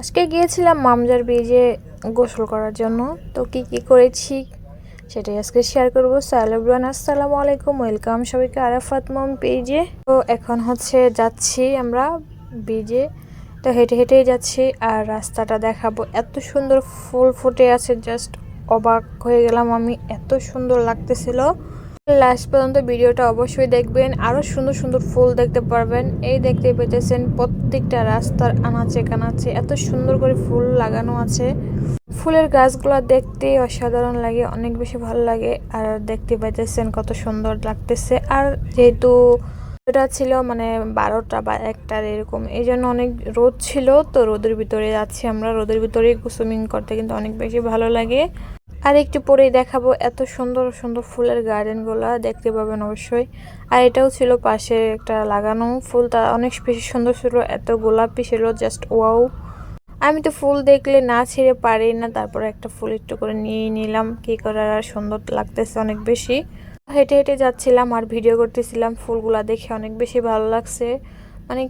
আজকে গিয়েছিলাম মামজার বিচে গোসল করার জন্য। তো কি করেছি সেটাই আজকে শেয়ার করবো। আসসালামু আলাইকুম, ওয়েলকাম সবাইকে আরাফাত মম পেজে। তো এখন যাচ্ছি আমরা বিচে। তো হেঁটেই যাচ্ছি আর রাস্তাটা দেখাবো। এত সুন্দর ফুল ফুটে আছে, জাস্ট অবাক হয়ে গেলাম আমি, এত সুন্দর লাগতেছিল। লাস্ট পর্যন্ত ভিডিওটা অবশ্যই দেখবেন, আরো সুন্দর সুন্দর ফুল দেখতে পারবেন। এই দেখতে পেতেছেন প্রত্যেকটা রাস্তার আনাচে কানাচে এত সুন্দর করে ফুল লাগানো আছে। ফুলের গাছগুলো দেখতে অসাধারণ লাগে, অনেক বেশি ভালো লাগে। আর দেখতে পাইতেছেন কত সুন্দর লাগতেছে। আর যেহেতু এটা ছিল 12টা বা 1টার এরকম, এই জন্য অনেক রোদ ছিল। তো রোদের ভিতরে যাচ্ছি আমরা, রোদের ভিতরে সুইমিং করতে কিন্তু অনেক বেশি ভালো লাগে। আর একটু পরেই দেখাবো এত সুন্দর সুন্দর ফুলের গার্ডেন গুলা দেখতে পাবেন অবশ্যই। আর এটাও ছিল পাশে একটা লাগানো, ফুলটা অনেক বেশি সুন্দর ছিল, এত গোলাপি ছিল, জাস্ট ওয়াও। আমি তো ফুল দেখলে না ছেড়ে পারি না, তারপরে একটা ফুল একটু করে নিয়ে নিলাম, কি করার, আর সুন্দর লাগতেছে অনেক বেশি। হেঁটে যাচ্ছিলাম আর ভিডিও করতেছিলাম, ফুলগুলা দেখে অনেক বেশি ভালো লাগছে।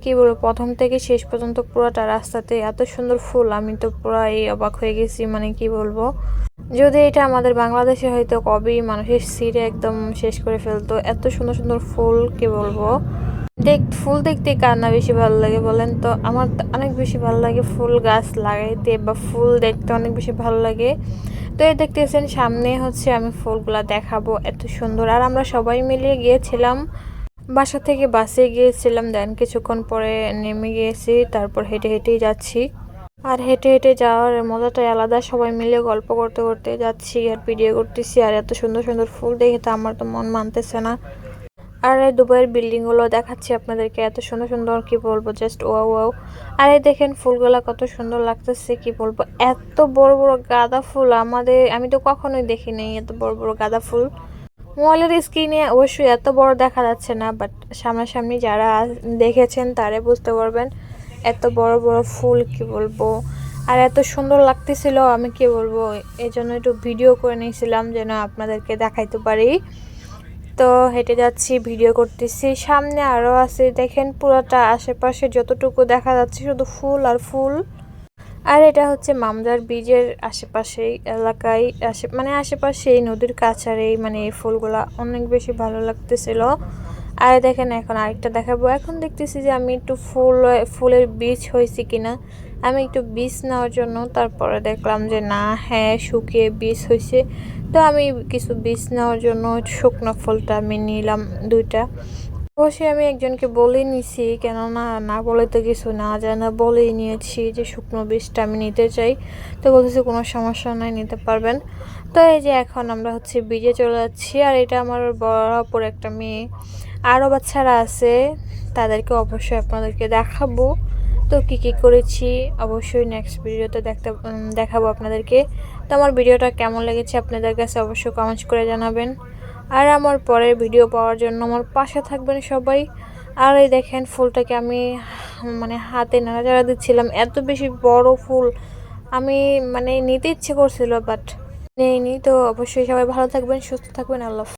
কি বলবো, প্রথম থেকে শেষ পর্যন্ত পুরোটা রাস্তাতে এত সুন্দর ফুল, আমি তো পুরো অবাক হয়ে গেছি। কি বলবো, যদি এটা আমাদের বাংলাদেশে হয়তো কবেই মানুষের সিরে একদম শেষ করে ফেলতো। এত সুন্দর সুন্দর ফুল, কি বলবো। ফুল দেখতে কার না বেশি ভালো লাগে বলেন তো? আমার অনেক বেশি ভালো লাগে ফুল গাছ লাগাইতে বা ফুল দেখতে অনেক বেশি ভালো লাগে। তো এই দেখতেছেন সামনে আমি ফুলগুলা দেখাবো, এত সুন্দর। আর আমরা সবাই মিলে গিয়েছিলাম, বাসা থেকে বাসে গিয়েছিলাম, দেন কিছুক্ষণ পরে নেমে গিয়েছি, তারপর হেঁটেই যাচ্ছি। আর হেঁটে যাওয়ার মজাটাই আলাদা, সবাই মিলে গল্প করতে করতে যাচ্ছি আর ভিডিও করতেছি। আর এত সুন্দর সুন্দর ফুল দেখে তো আমার তো মন মানতেছে না। আর এই দুবাইয়ের বিল্ডিং গুলো দেখাচ্ছি আপনাদেরকে, এত সুন্দর সুন্দর, কি বলবো, জাস্ট ওয়াও ওয়াও। আর এই দেখেন ফুলগুলা কত সুন্দর লাগতেছে, কি বলবো, এত বড় বড় গাঁদা ফুল আমি তো কখনোই দেখি নাই এত বড় বড় গাঁদা ফুল। মোবাইলের স্ক্রিনে অবশ্যই এত বড় দেখা যাচ্ছে না, বাট সামনাসামনি যারা দেখেছেন তারা বুঝতে পারবেন এত বড় বড় ফুল, কি বলবো। আর এত সুন্দর লাগতেছিল, আমি কি বলবো, এই জন্য একটু ভিডিও করে নিয়েছিলাম যেন আপনাদেরকে দেখাইতে পারি। তো হেঁটে যাচ্ছি, ভিডিও করতেছি, সামনে আরো আছে দেখেন, পুরোটা আশেপাশে যতটুকু দেখা যাচ্ছে শুধু ফুল আর ফুল। আর এটা মামজার বীজের আশেপাশেই এলাকায়, আশেপাশে এই নদীর কাছারেই এই ফুলগুলা অনেক বেশি ভালো লাগতেছিল। আর দেখেন এখন আরেকটা দেখাবো। এখন দেখতেছি যে আমি একটু ফুলের বীজ হয়েছে কিনা, আমি একটু বীজ নেওয়ার জন্য, তারপরে দেখলাম যে না, হ্যাঁ শুকিয়ে বীজ হয়েছে। তো আমি কিছু বীজ নেওয়ার জন্য শুকনো ফুলটা আমি নিলাম 2টা। অবশ্যই আমি একজনকে বলেই নিছি, কেননা না বলে তো কিছু না যায় না, বলেই নিয়েছি যে শুকনো বীজটা আমি নিতে চাই। তো বলতেছি কোনো সমস্যা নাই, নিতে পারবেন। তো এই যে এখন আমরা বীজে চলে যাচ্ছি। আর এটা আমার বড় অপর একটা মেয়ে, আরও বাচ্চারা আছে, তাদেরকে অবশ্যই আপনাদেরকে দেখাবো। তো কি করেছি অবশ্যই নেক্সট ভিডিওতে দেখাবো আপনাদেরকে। তো আমার ভিডিওটা কেমন লেগেছে আপনাদের কাছে অবশ্যই কমেন্ট করে জানাবেন। আর আমার পরের ভিডিও পাওয়ার জন্য আমার পাশে থাকবেন সবাই। আর এই দেখেন ফুলটাকে আমি হাতে নাড়াচাড়া দিচ্ছিলাম, এত বেশি বড় ফুল, আমি নিতে ইচ্ছে করছিল বাট নেইনি। তো অবশ্যই সবাই ভালো থাকবেন, সুস্থ থাকবেন, আল্লাহ।